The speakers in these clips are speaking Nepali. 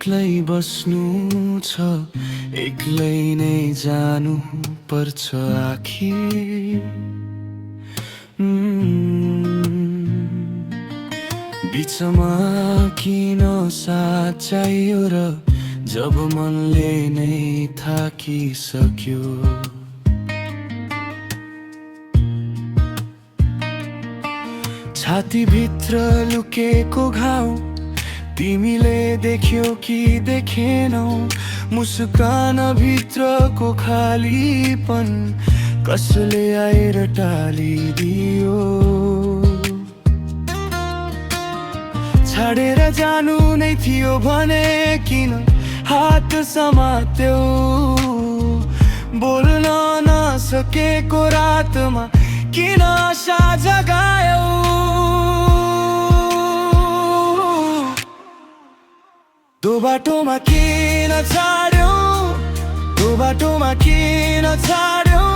एक्लै बस्नु छ, एक्लै नै जानु पर्छ आखिर। बिचमा किन साथ चाहियो र जब मनले नै थाकिसक्यो। छातीभित्र लुकेको घाउ तिमीले देख्यौ कि देखेनौ? मुस्कान भित्रको खालीपन कसले आएर टालिदियो? छाडेर जानु नै थियो भने किन हात समात्यौ? बोल्न नसकेको रातमा किन आशा जगायौ? दो बाटोमा किन छाड्यौ? दो बाटोमा किन छाड्यौ?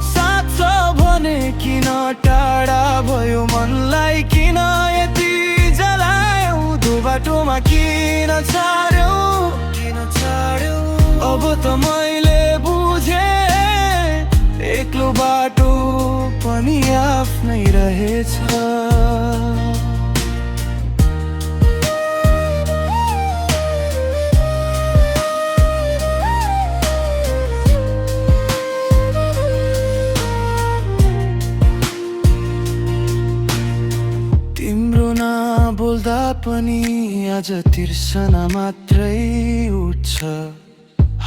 साथ छ भने किन टाढा भयो? मनलाई किन यति जलायौ? दो बाटोमा किन छाड्यौ? किन छाड्यौ? अब त मैले बुझे एक्लो बाटो पनि आफ्नै रहेछ। तिम्रो नबोल्दा पनि आज तिर्सना मात्रै उठ्छ।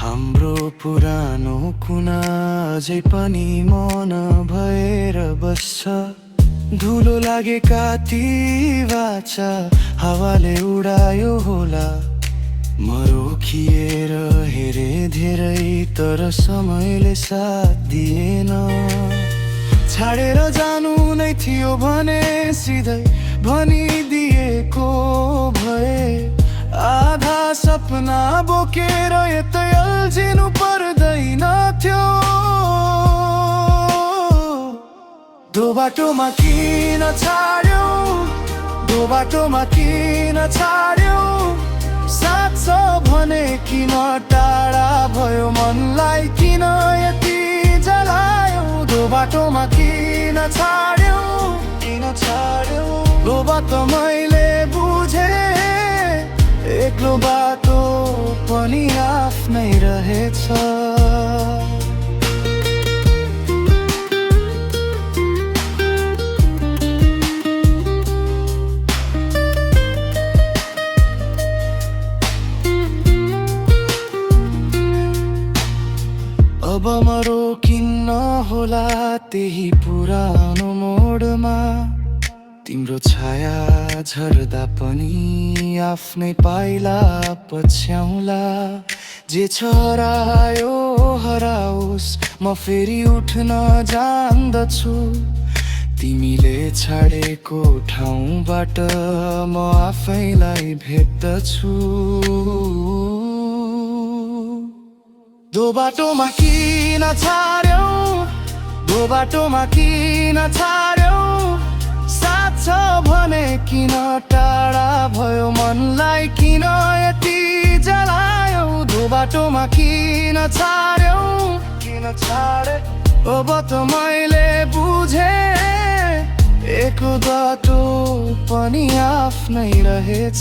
हाम्रो पुरानो कुना अझै पनि मन भएर बस्छ। धुलो लागेका ती वाचा हावाले उडायो होला। म रोकिएर हेरे धेरै तर समयले साथ दिएन। छाडेर जानु नै थियो भने सिधै भनिदिएको भए। आधा सपना बोकेर यतै अल्झिनु पर्दैन थियो। दो बाटोमा किन छाड्यौ? दो बाटोमा किन छाड्यौ? साथ छ भने किन टाढा भयो? मनलाई किन यति जलायौ? दो बाटोमा किन छाड्यौ? किन छाड्यौ? दो बाटो मैले बुझे एक्लो बाटो पनि आफ्नै रहेछ। अब म रोकिन्न होला त्यही पुरानो मोडमा। तिम्रो छाया झर्दा पनि आफ्नै पाइला पछ्याउला। जे छ हरायो हराओस्, म फेरि उठ्न जान्दछु। तिमीले छाडेको ठाउँबाट म आफैलाई भेट्दछु। दो बाटोमा किन छाड्यौ? दो बाटोमा किन छाड्यौ? साथ छ भने किन टाढा भयो? मनलाई किन यति जलायौ? दो बाटोमा किन छाड्यौ? किन छाडे? अब त मैले बुझे एक बाटो पनि आफ्नै रहेछ।